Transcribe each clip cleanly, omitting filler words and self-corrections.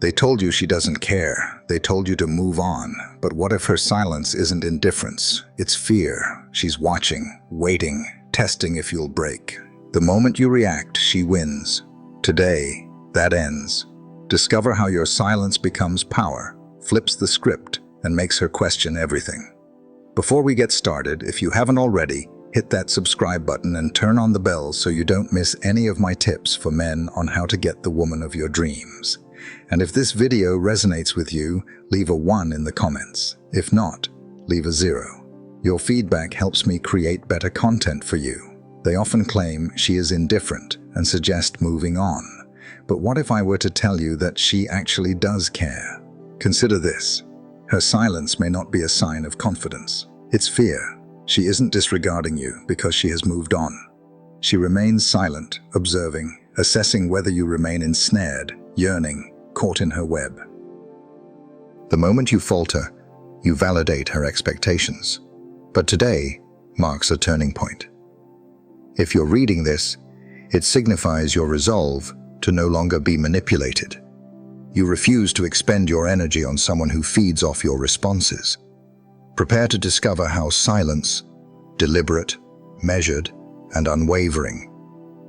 They told you she doesn't care. They told you to move on. But what if her silence isn't indifference? It's fear. She's watching, waiting, testing if you'll break. The moment you react, she wins. Today, that ends. Discover how your silence becomes power, flips the script, and makes her question everything. Before we get started, if you haven't already, hit that subscribe button and turn on the bell so you don't miss any of my tips for men on how to get the woman of your dreams. And if this video resonates with you, leave a 1 in the comments. If not, leave a 0. Your feedback helps me create better content for you. They often claim she is indifferent and suggest moving on. But what if I were to tell you that she actually does care? Consider this. Her silence may not be a sign of confidence. It's fear. She isn't disregarding you because she has moved on. She remains silent, observing, assessing whether you remain ensnared, yearning, caught in her web. The moment you falter, you validate her expectations. But today marks a turning point. If you're reading this, it signifies your resolve to no longer be manipulated. You refuse to expend your energy on someone who feeds off your responses. Prepare to discover how silence, deliberate, measured, and unwavering,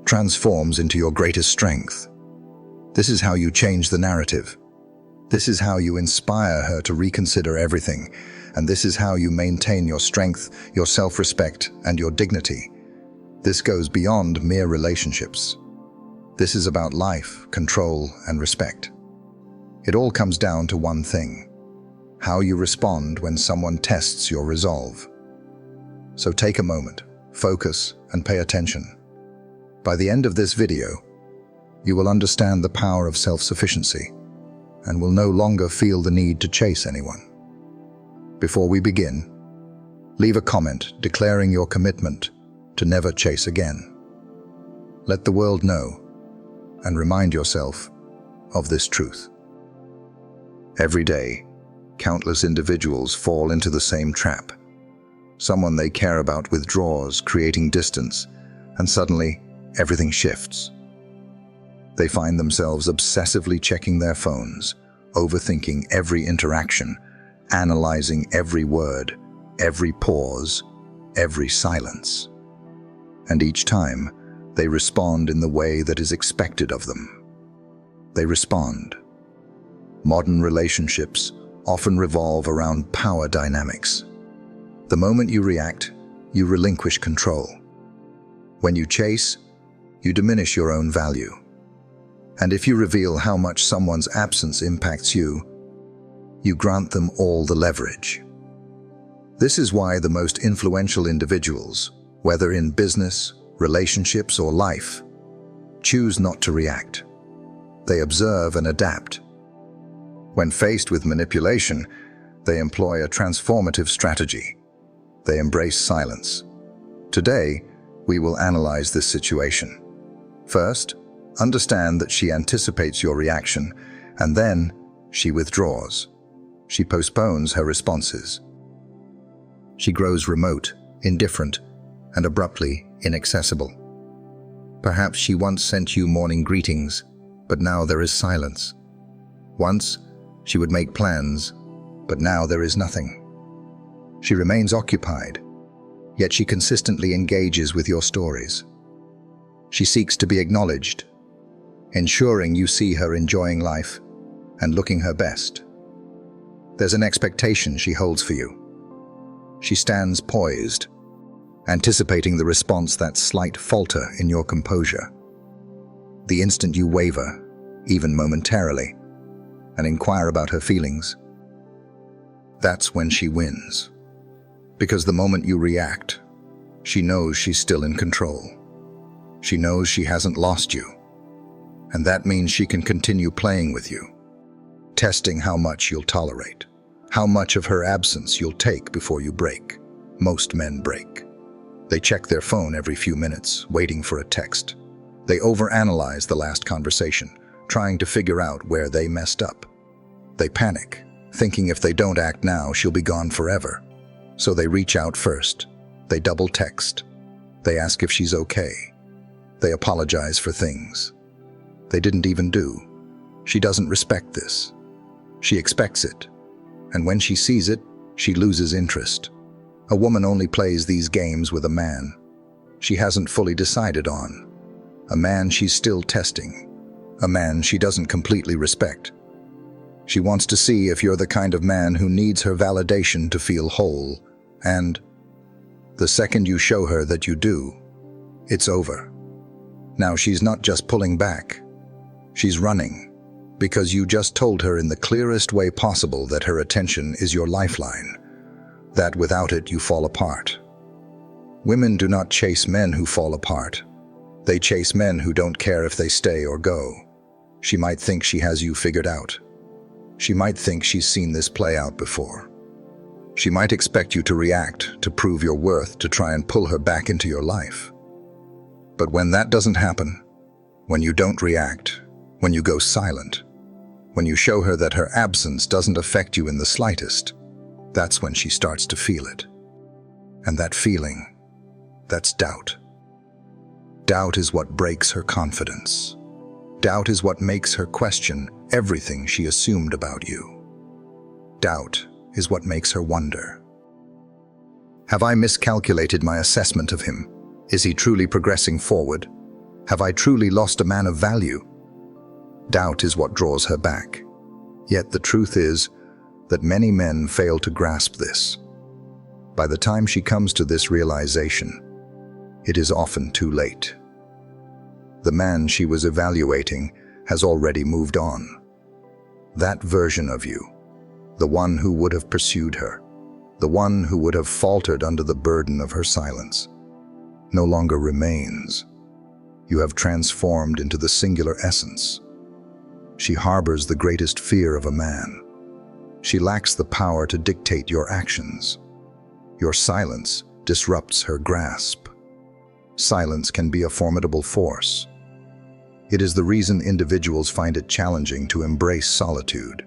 transforms into your greatest strength. This is how you change the narrative. This is how you inspire her to reconsider everything, and this is how you maintain your strength, your self-respect, and your dignity. This goes beyond mere relationships. This is about life, control, and respect. It all comes down to one thing: how you respond when someone tests your resolve. So take a moment, focus, and pay attention. By the end of this video, you will understand the power of self-sufficiency and will no longer feel the need to chase anyone. Before we begin, leave a comment declaring your commitment to never chase again. Let the world know and remind yourself of this truth. Every day, countless individuals fall into the same trap. Someone they care about withdraws, creating distance, and suddenly everything shifts. They find themselves obsessively checking their phones, overthinking every interaction, analyzing every word, every pause, every silence. And each time, they respond in the way that is expected of them. They respond. Modern relationships often revolve around power dynamics. The moment you react, you relinquish control. When you chase, you diminish your own value. And if you reveal how much someone's absence impacts you, you grant them all the leverage. This is why the most influential individuals, whether in business, relationships, or life, choose not to react. They observe and adapt. When faced with manipulation, they employ a transformative strategy. They embrace silence. Today, we will analyze this situation. First, understand that she anticipates your reaction, and then she withdraws. She postpones her responses. She grows remote, indifferent, and abruptly inaccessible. Perhaps she once sent you morning greetings, but now there is silence. Once, she would make plans, but now there is nothing. She remains occupied, yet she consistently engages with your stories. She seeks to be acknowledged, ensuring you see her enjoying life and looking her best. There's an expectation she holds for you. She stands poised, anticipating the response, that slight falter in your composure. The instant you waver, even momentarily, and inquire about her feelings, that's when she wins. Because the moment you react, she knows she's still in control. She knows she hasn't lost you. And that means she can continue playing with you, testing how much you'll tolerate, how much of her absence you'll take before you break. Most men break. They check their phone every few minutes, waiting for a text. They overanalyze the last conversation, trying to figure out where they messed up. They panic, thinking if they don't act now, she'll be gone forever. So they reach out first. They double text. They ask if she's okay. They apologize for things they didn't even do. She doesn't respect this. She expects it, and when she sees it, she loses interest. A woman only plays these games with a man she hasn't fully decided on, a man she's still testing, a man she doesn't completely respect. She wants to see if you're the kind of man who needs her validation to feel whole, and the second you show her that you do, it's over. Now she's not just pulling back, she's running, because you just told her in the clearest way possible that her attention is your lifeline, that without it you fall apart. Women do not chase men who fall apart. They chase men who don't care if they stay or go. She might think she has you figured out. She might think she's seen this play out before. She might expect you to react, to prove your worth, to try and pull her back into your life. But when that doesn't happen, when you don't react, when you go silent, when you show her that her absence doesn't affect you in the slightest, that's when she starts to feel it. And that feeling, that's doubt. Doubt is what breaks her confidence. Doubt is what makes her question everything she assumed about you. Doubt is what makes her wonder. Have I miscalculated my assessment of him? Is he truly progressing forward? Have I truly lost a man of value? Doubt is what draws her back. Yet the truth is that many men fail to grasp this. By the time she comes to this realization, it is often too late. The man she was evaluating has already moved on. That version of you, the one who would have pursued her, the one who would have faltered under the burden of her silence, no longer remains. You have transformed into the singular essence. She harbors the greatest fear of a man. She lacks the power to dictate your actions. Your silence disrupts her grasp. Silence can be a formidable force. It is the reason individuals find it challenging to embrace solitude.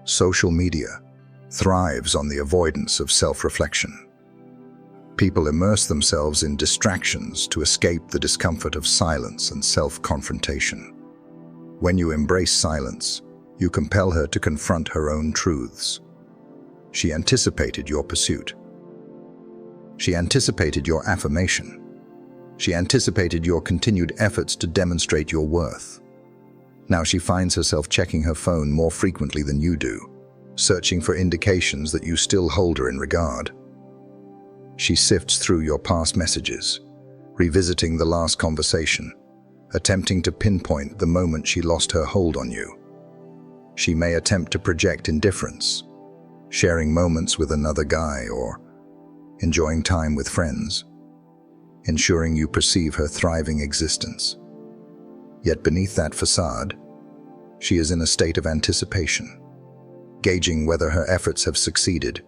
Social media thrives on the avoidance of self-reflection. People immerse themselves in distractions to escape the discomfort of silence and self-confrontation. When you embrace silence, you compel her to confront her own truths. She anticipated your pursuit. She anticipated your affirmation. She anticipated your continued efforts to demonstrate your worth. Now she finds herself checking her phone more frequently than you do, searching for indications that you still hold her in regard. She sifts through your past messages, revisiting the last conversation, attempting to pinpoint the moment she lost her hold on you. She may attempt to project indifference, sharing moments with another guy or enjoying time with friends, ensuring you perceive her thriving existence. Yet beneath that facade, she is in a state of anticipation, gauging whether her efforts have succeeded,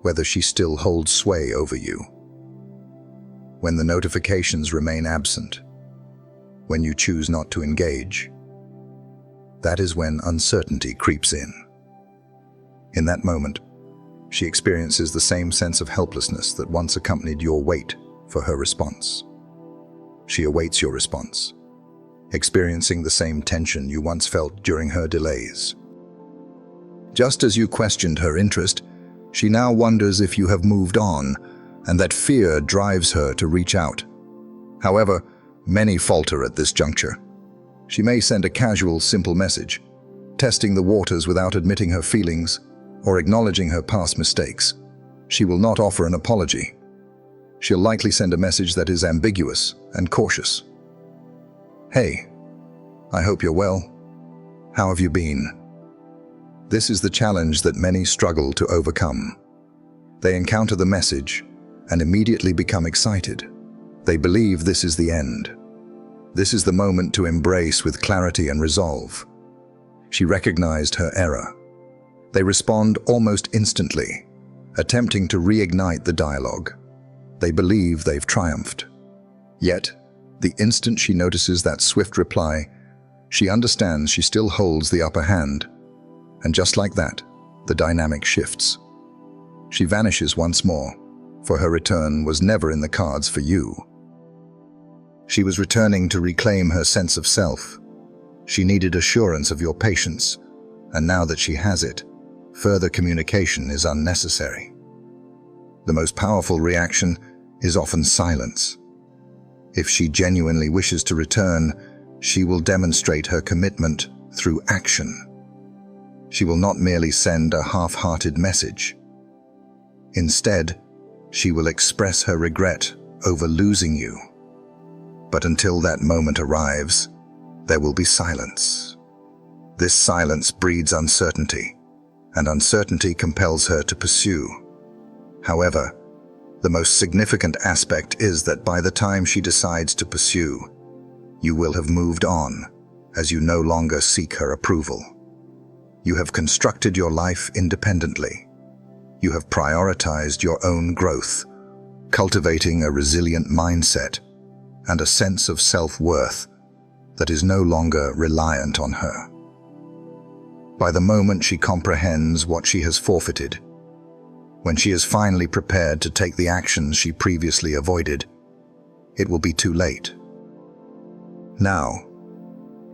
whether she still holds sway over you. When the notifications remain absent, when you choose not to engage, that is when uncertainty creeps in. In that moment, she experiences the same sense of helplessness that once accompanied your wait for her response. She awaits your response, experiencing the same tension you once felt during her delays. Just as you questioned her interest, she now wonders if you have moved on, and that fear drives her to reach out. However, many falter at this juncture. She may send a casual, simple message, testing the waters without admitting her feelings or acknowledging her past mistakes. She will not offer an apology. She'll likely send a message that is ambiguous and cautious. Hey, I hope you're well. How have you been? This is the challenge that many struggle to overcome. They encounter the message and immediately become excited. They believe this is the end. This is the moment to embrace with clarity and resolve. She recognized her error. They respond almost instantly, attempting to reignite the dialogue. They believe they've triumphed. Yet, the instant she notices that swift reply, she understands she still holds the upper hand. And just like that, the dynamic shifts. She vanishes once more, for her return was never in the cards for you. She was returning to reclaim her sense of self. She needed assurance of your patience, and now that she has it, further communication is unnecessary. The most powerful reaction is often silence. If she genuinely wishes to return, she will demonstrate her commitment through action. She will not merely send a half-hearted message. Instead, she will express her regret over losing you. But until that moment arrives, there will be silence. This silence breeds uncertainty, and uncertainty compels her to pursue. However, the most significant aspect is that by the time she decides to pursue, you will have moved on, as you no longer seek her approval. You have constructed your life independently. You have prioritized your own growth, cultivating a resilient mindset and a sense of self-worth that is no longer reliant on her. By the moment she comprehends what she has forfeited, when she is finally prepared to take the actions she previously avoided, it will be too late. Now,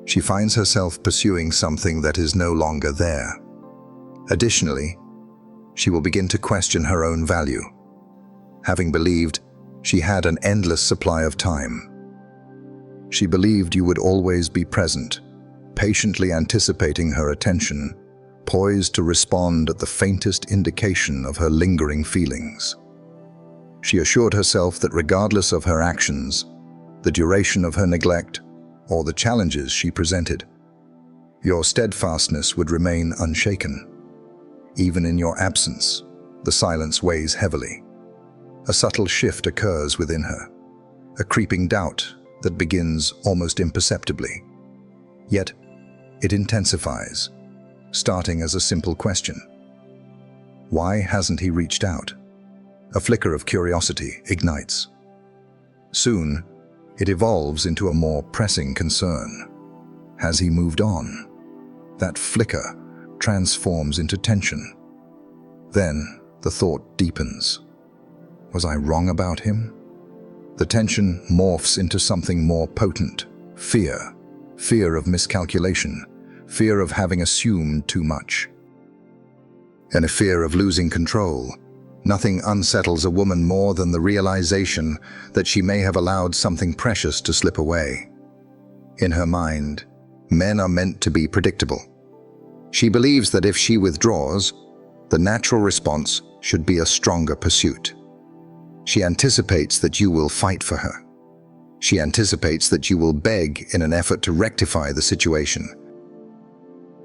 she finds herself pursuing something that is no longer there. Additionally, she will begin to question her own value, having believed she had an endless supply of time. She believed you would always be present, patiently anticipating her attention, poised to respond at the faintest indication of her lingering feelings. She assured herself that regardless of her actions, the duration of her neglect, or the challenges she presented, your steadfastness would remain unshaken. Even in your absence, the silence weighs heavily. A subtle shift occurs within her, a creeping doubt that begins almost imperceptibly. Yet, it intensifies, starting as a simple question. Why hasn't he reached out? A flicker of curiosity ignites. Soon, it evolves into a more pressing concern. Has he moved on? That flicker transforms into tension. Then, the thought deepens. Was I wrong about him? The tension morphs into something more potent. Fear. Fear of miscalculation. Fear of having assumed too much. And a fear of losing control. Nothing unsettles a woman more than the realization that she may have allowed something precious to slip away. In her mind, men are meant to be predictable. She believes that if she withdraws, the natural response should be a stronger pursuit. She anticipates that you will fight for her. She anticipates that you will beg in an effort to rectify the situation.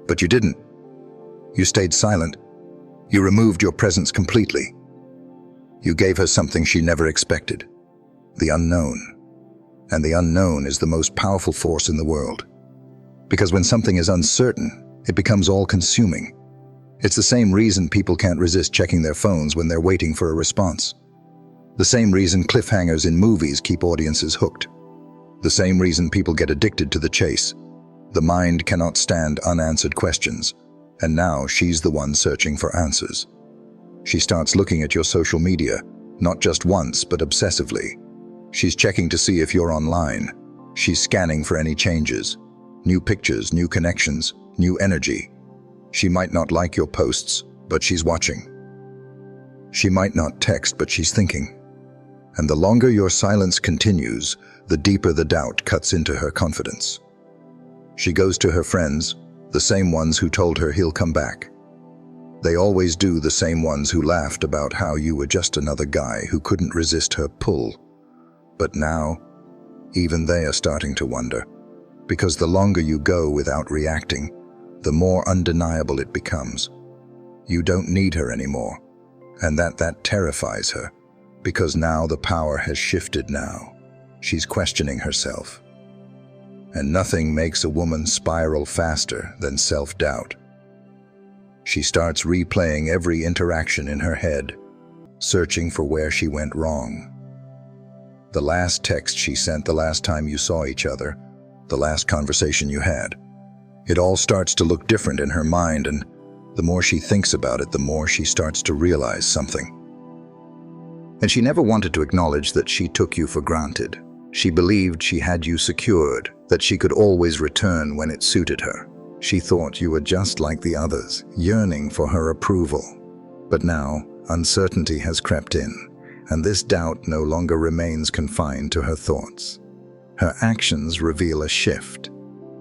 But you didn't. You stayed silent. You removed your presence completely. You gave her something she never expected, the unknown. And the unknown is the most powerful force in the world. Because when something is uncertain, it becomes all-consuming. It's the same reason people can't resist checking their phones when they're waiting for a response. The same reason cliffhangers in movies keep audiences hooked. The same reason people get addicted to the chase. The mind cannot stand unanswered questions, and now she's the one searching for answers. She starts looking at your social media, not just once, but obsessively. She's checking to see if you're online. She's scanning for any changes. New pictures, new connections, new energy. She might not like your posts, but she's watching. She might not text, but she's thinking. And the longer your silence continues, the deeper the doubt cuts into her confidence. She goes to her friends, the same ones who told her he'll come back. They always do, the same ones who laughed about how you were just another guy who couldn't resist her pull. But now, even they are starting to wonder, because the longer you go without reacting, the more undeniable it becomes. You don't need her anymore, and that terrifies her, because now the power has shifted now. She's questioning herself. And nothing makes a woman spiral faster than self-doubt. She starts replaying every interaction in her head, searching for where she went wrong. The last text she sent the last time you saw each other, the last conversation you had. It all starts to look different in her mind, and the more she thinks about it, the more she starts to realize something. And she never wanted to acknowledge that she took you for granted. She believed she had you secured, that she could always return when it suited her. She thought you were just like the others, yearning for her approval. But now, uncertainty has crept in, and this doubt no longer remains confined to her thoughts. Her actions reveal a shift.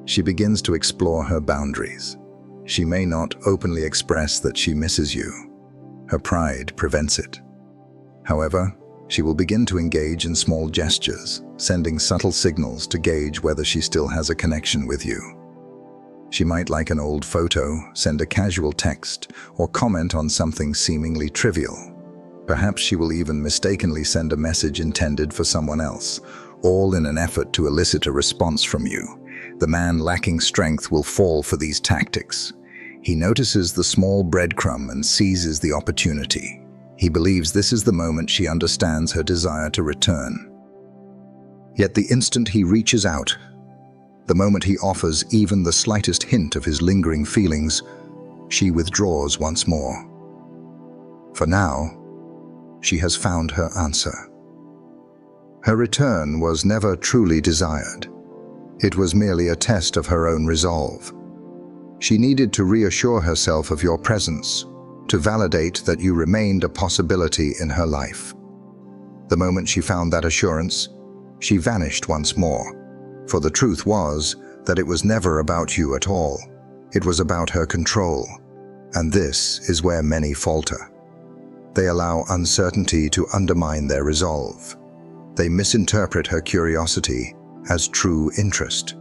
She begins to explore her boundaries. She may not openly express that she misses you. Her pride prevents it. However, she will begin to engage in small gestures, sending subtle signals to gauge whether she still has a connection with you. She might like an old photo, send a casual text, or comment on something seemingly trivial. Perhaps she will even mistakenly send a message intended for someone else, all in an effort to elicit a response from you. The man lacking strength will fall for these tactics. He notices the small breadcrumb and seizes the opportunity. He believes this is the moment she understands her desire to return. Yet the instant he reaches out, the moment he offers even the slightest hint of his lingering feelings, she withdraws once more. For now, she has found her answer. Her return was never truly desired. It was merely a test of her own resolve. She needed to reassure herself of your presence, to validate that you remained a possibility in her life. The moment she found that assurance, she vanished once more, for the truth was that it was never about you at all. It was about her control, and this is where many falter. They allow uncertainty to undermine their resolve. They misinterpret her curiosity as true interest.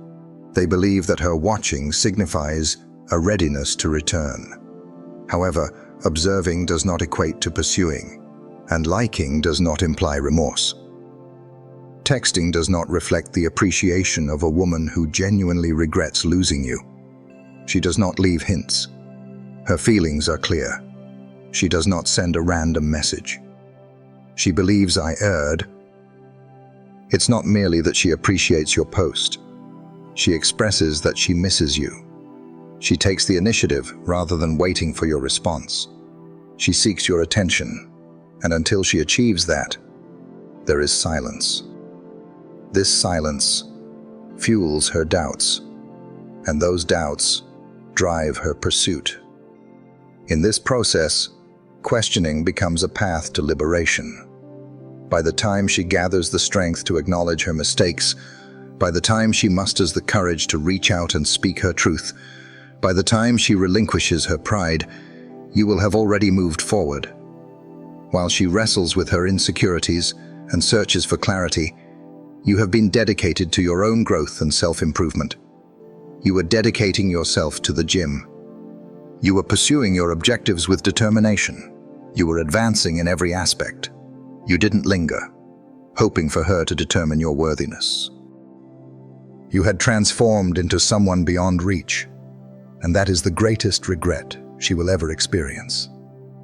They believe that her watching signifies a readiness to return. However, observing does not equate to pursuing, and liking does not imply remorse. Texting does not reflect the appreciation of a woman who genuinely regrets losing you. She does not leave hints. Her feelings are clear. She does not send a random message. She believes I erred. It's not merely that she appreciates your post. She expresses that she misses you. She takes the initiative rather than waiting for your response. She seeks your attention, and until she achieves that, there is silence. This silence fuels her doubts, and those doubts drive her pursuit. In this process, questioning becomes a path to liberation. By the time she gathers the strength to acknowledge her mistakes, by the time she musters the courage to reach out and speak her truth, by the time she relinquishes her pride, you will have already moved forward. While she wrestles with her insecurities and searches for clarity, you have been dedicated to your own growth and self-improvement. You were dedicating yourself to the gym. You were pursuing your objectives with determination. You were advancing in every aspect. You didn't linger, hoping for her to determine your worthiness. You had transformed into someone beyond reach, and that is the greatest regret she will ever experience.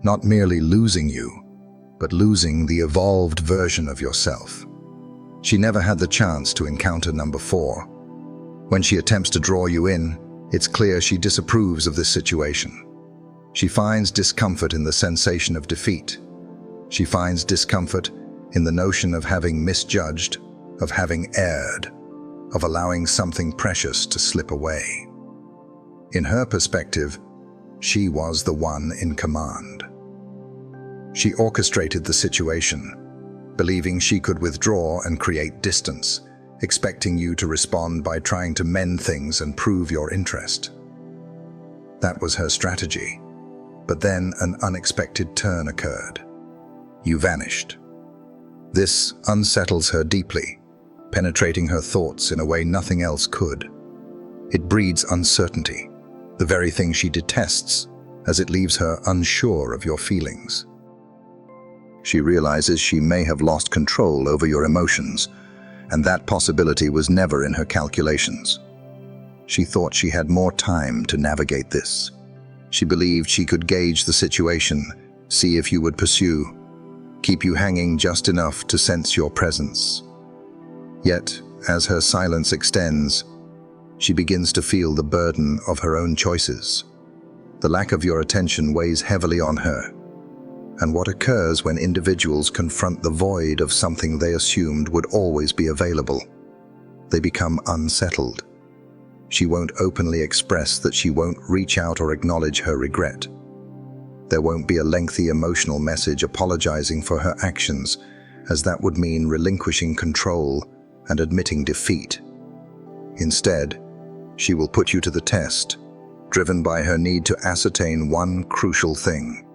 Not merely losing you, but losing the evolved version of yourself. She never had the chance to encounter number 4. When she attempts to draw you in, it's clear she disapproves of this situation. She finds discomfort in the sensation of defeat. She finds discomfort in the notion of having misjudged, of having erred, of allowing something precious to slip away. In her perspective, she was the one in command. She orchestrated the situation, believing she could withdraw and create distance, expecting you to respond by trying to mend things and prove your interest. That was her strategy. But then an unexpected turn occurred. You vanished. This unsettles her deeply, penetrating her thoughts in a way nothing else could. It breeds uncertainty, the very thing she detests, as it leaves her unsure of your feelings. She realizes she may have lost control over your emotions, and that possibility was never in her calculations. She thought she had more time to navigate this. She believed she could gauge the situation, see if you would pursue, keep you hanging just enough to sense your presence. Yet, as her silence extends, she begins to feel the burden of her own choices. The lack of your attention weighs heavily on her. and what occurs when individuals confront the void of something they assumed would always be available. They become unsettled. She won't openly express that she won't reach out or acknowledge her regret. There won't be a lengthy emotional message apologizing for her actions, as that would mean relinquishing control and admitting defeat. Instead, she will put you to the test, driven by her need to ascertain one crucial thing.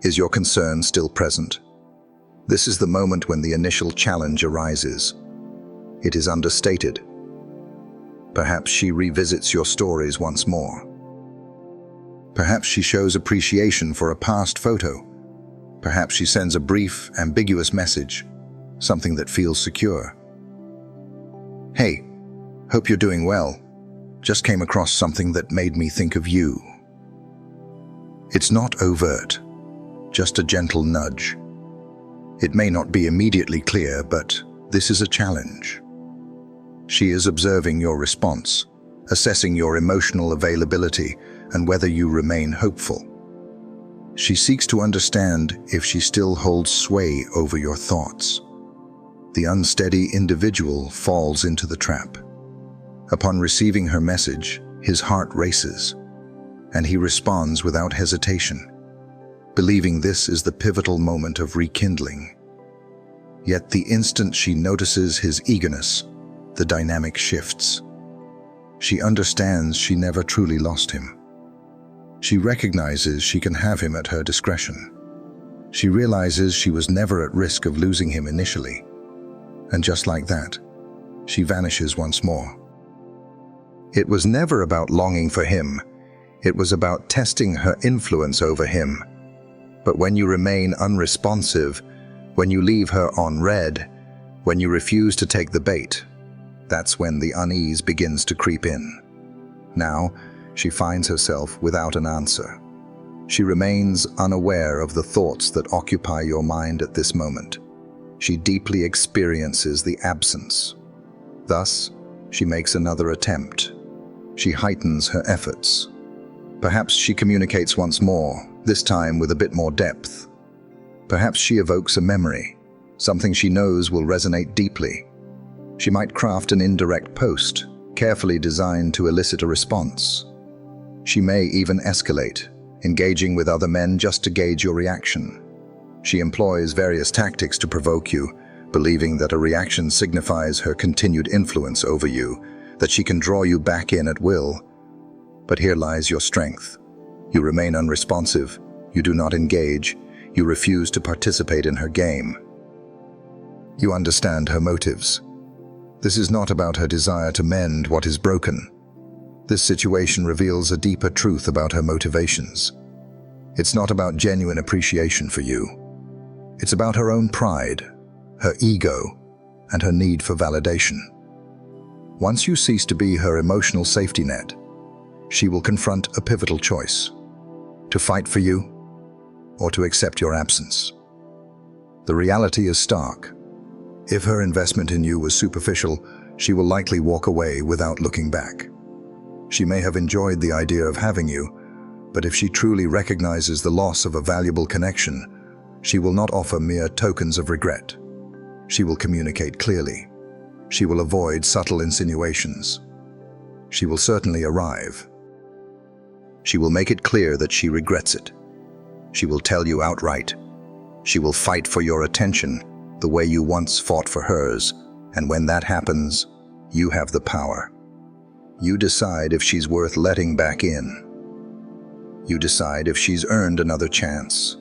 Is your concern still present? This is the moment when the initial challenge arises. It is understated. Perhaps she revisits your stories once more. Perhaps she shows appreciation for a past photo. Perhaps she sends a brief, ambiguous message, something that feels secure. Hey, hope you're doing well. Just came across something that made me think of you. It's not overt, just a gentle nudge. It may not be immediately clear, but this is a challenge. She is observing your response, assessing your emotional availability and whether you remain hopeful. She seeks to understand if she still holds sway over your thoughts. The unsteady individual falls into the trap. Upon receiving her message, his heart races, and he responds without hesitation, believing this is the pivotal moment of rekindling. Yet the instant she notices his eagerness, the dynamic shifts. She understands she never truly lost him. She recognizes she can have him at her discretion. She realizes she was never at risk of losing him initially. And just like that, she vanishes once more. It was never about longing for him. It was about testing her influence over him. But when you remain unresponsive, when you leave her on red, when you refuse to take the bait, that's when the unease begins to creep in. Now, she finds herself without an answer. She remains unaware of the thoughts that occupy your mind at this moment. She deeply experiences the absence. Thus, she makes another attempt. She heightens her efforts. Perhaps she communicates once more, this time with a bit more depth. Perhaps she evokes a memory, something she knows will resonate deeply. She might craft an indirect post, carefully designed to elicit a response. She may even escalate, engaging with other men just to gauge your reaction. She employs various tactics to provoke you, believing that a reaction signifies her continued influence over you, that she can draw you back in at will. But here lies your strength. You remain unresponsive, you do not engage, you refuse to participate in her game. You understand her motives. This is not about her desire to mend what is broken. This situation reveals a deeper truth about her motivations. It's not about genuine appreciation for you. It's about her own pride, her ego, and her need for validation. Once you cease to be her emotional safety net, she will confront a pivotal choice: to fight for you or to accept your absence. The reality is stark. If her investment in you was superficial, she will likely walk away without looking back. She may have enjoyed the idea of having you, but if she truly recognizes the loss of a valuable connection, she will not offer mere tokens of regret. She will communicate clearly. She will avoid subtle insinuations. She will certainly arrive. She will make it clear that she regrets it. She will tell you outright. She will fight for your attention the way you once fought for hers, and when that happens, you have the power. You decide if she's worth letting back in. You decide if she's earned another chance.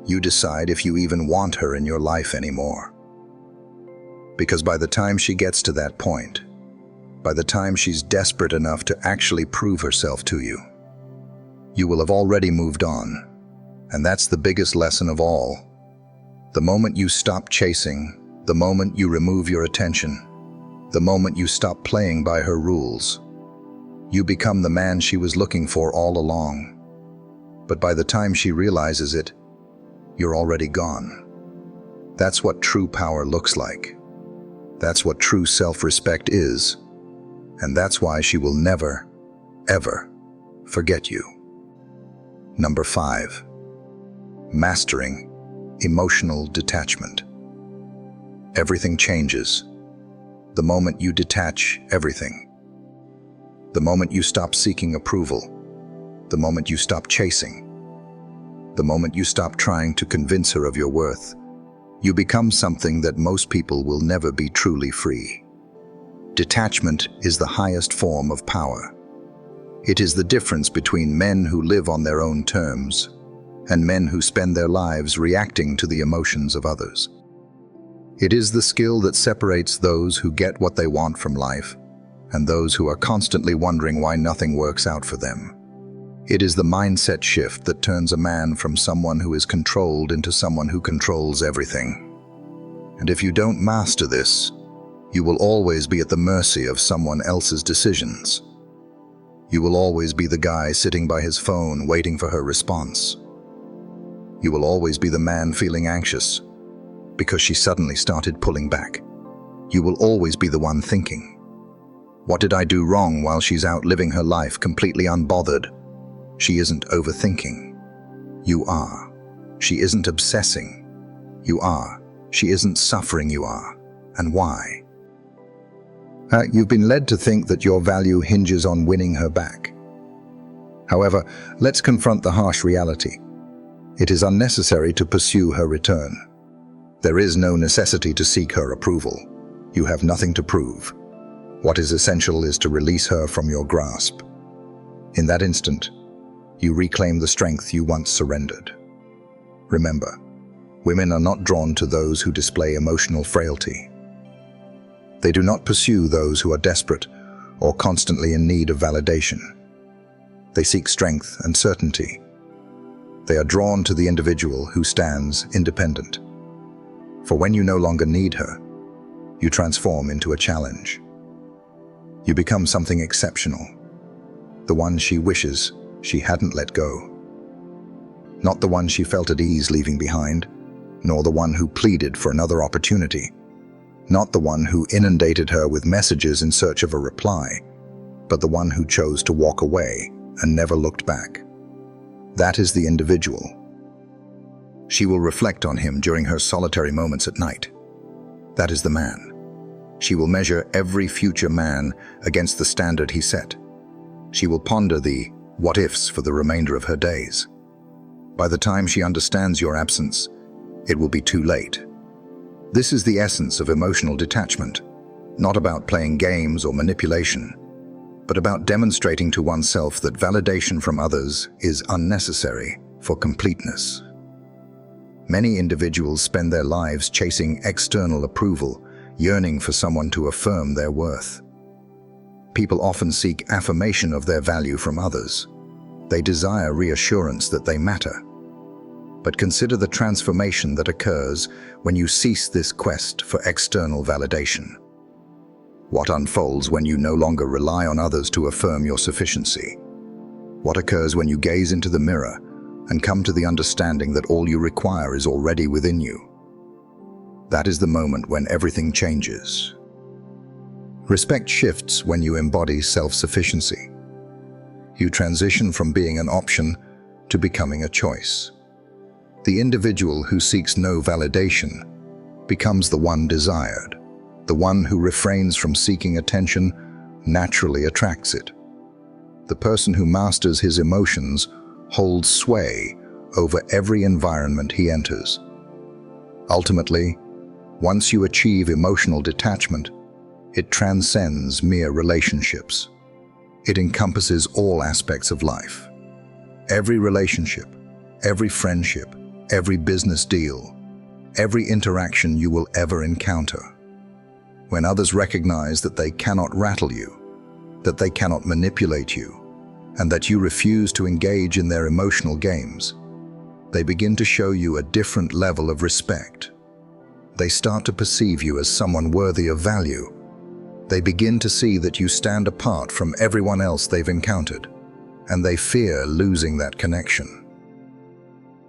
You decide if you even want her in your life anymore. Because by the time she gets to that point, by the time she's desperate enough to actually prove herself to you, you will have already moved on. And that's the biggest lesson of all. The moment you stop chasing, the moment you remove your attention, the moment you stop playing by her rules, you become the man she was looking for all along. But by the time she realizes it, you're already gone. That's what true power looks like. That's what true self-respect is. And that's why she will never, ever forget you. Number 5. Mastering emotional detachment. Everything changes the moment you detach everything. The moment you stop seeking approval. The moment you stop chasing. The moment you stop trying to convince her of your worth. You become something that most people will never be truly free. Detachment is the highest form of power. It is the difference between men who live on their own terms and men who spend their lives reacting to the emotions of others. It is the skill that separates those who get what they want from life and those who are constantly wondering why nothing works out for them. It is the mindset shift that turns a man from someone who is controlled into someone who controls everything. And if you don't master this, you will always be at the mercy of someone else's decisions. You will always be the guy sitting by his phone waiting for her response. You will always be the man feeling anxious because she suddenly started pulling back. You will always be the one thinking, what did I do wrong, while she's out living her life completely unbothered? She isn't overthinking. You are. She isn't obsessing. You are. She isn't suffering. You are. And why? You've been led to think that your value hinges on winning her back. However, let's confront the harsh reality. It is unnecessary to pursue her return. There is no necessity to seek her approval. You have nothing to prove. What is essential is to release her from your grasp. In that instant, you reclaim the strength you once surrendered. Remember, women are not drawn to those who display emotional frailty. They do not pursue those who are desperate or constantly in need of validation. They seek strength and certainty. They are drawn to the individual who stands independent. For when you no longer need her, you transform into a challenge. You become something exceptional, the one she wishes she hadn't let go. Not the one she felt at ease leaving behind, nor the one who pleaded for another opportunity. Not the one who inundated her with messages in search of a reply, but the one who chose to walk away and never looked back. That is the individual. She will reflect on him during her solitary moments at night. That is the man. She will measure every future man against the standard he set. She will ponder the what-ifs for the remainder of her days. By the time she understands your absence, it will be too late. This is the essence of emotional detachment, not about playing games or manipulation, but about demonstrating to oneself that validation from others is unnecessary for completeness. Many individuals spend their lives chasing external approval, yearning for someone to affirm their worth. People often seek affirmation of their value from others. They desire reassurance that they matter. But consider the transformation that occurs when you cease this quest for external validation. What unfolds when you no longer rely on others to affirm your sufficiency? What occurs when you gaze into the mirror and come to the understanding that all you require is already within you? That is the moment when everything changes. Respect shifts when you embody self-sufficiency. You transition from being an option to becoming a choice. The individual who seeks no validation becomes the one desired. The one who refrains from seeking attention naturally attracts it. The person who masters his emotions holds sway over every environment he enters. Ultimately, once you achieve emotional detachment, it transcends mere relationships. It encompasses all aspects of life. Every relationship, every friendship, every business deal, every interaction you will ever encounter. When others recognize that they cannot rattle you, that they cannot manipulate you, and that you refuse to engage in their emotional games, they begin to show you a different level of respect. They start to perceive you as someone worthy of value. They begin to see that you stand apart from everyone else they've encountered, and they fear losing that connection.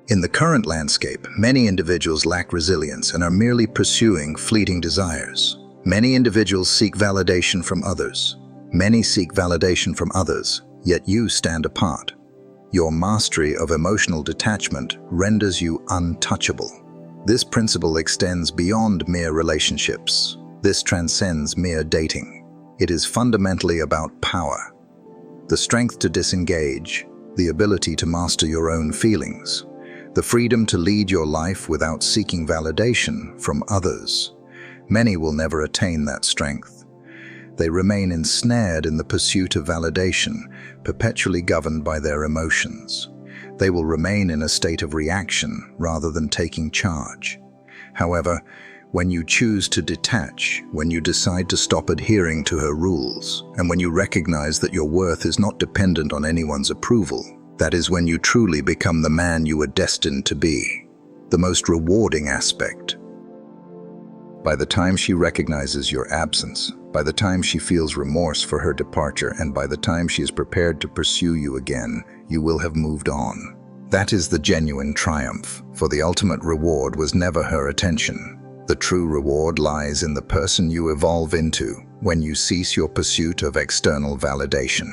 In the current landscape, many individuals lack resilience and are merely pursuing fleeting desires. Many individuals seek validation from others. Many seek validation from others, yet you stand apart. Your mastery of emotional detachment renders you untouchable. This principle extends beyond mere relationships. This transcends mere dating. It is fundamentally about power. The strength to disengage, the ability to master your own feelings, the freedom to lead your life without seeking validation from others. Many will never attain that strength. They remain ensnared in the pursuit of validation, perpetually governed by their emotions. They will remain in a state of reaction rather than taking charge. However, when you choose to detach, when you decide to stop adhering to her rules, and when you recognize that your worth is not dependent on anyone's approval, that is when you truly become the man you were destined to be. The most rewarding aspect. By the time she recognizes your absence, by the time she feels remorse for her departure, and by the time she is prepared to pursue you again, you will have moved on. That is the genuine triumph, for the ultimate reward was never her attention. The true reward lies in the person you evolve into when you cease your pursuit of external validation.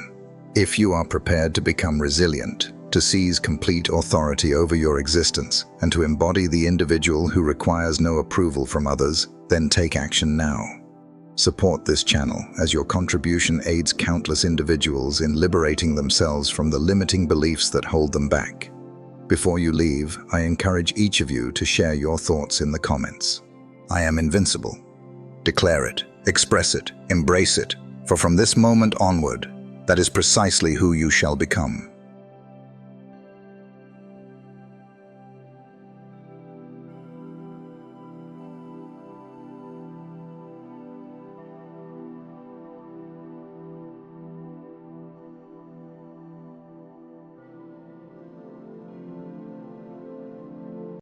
If you are prepared to become resilient, to seize complete authority over your existence, and to embody the individual who requires no approval from others, then take action now. Support this channel as your contribution aids countless individuals in liberating themselves from the limiting beliefs that hold them back. Before you leave, I encourage each of you to share your thoughts in the comments. I am invincible. Declare it, express it, embrace it, for from this moment onward, that is precisely who you shall become.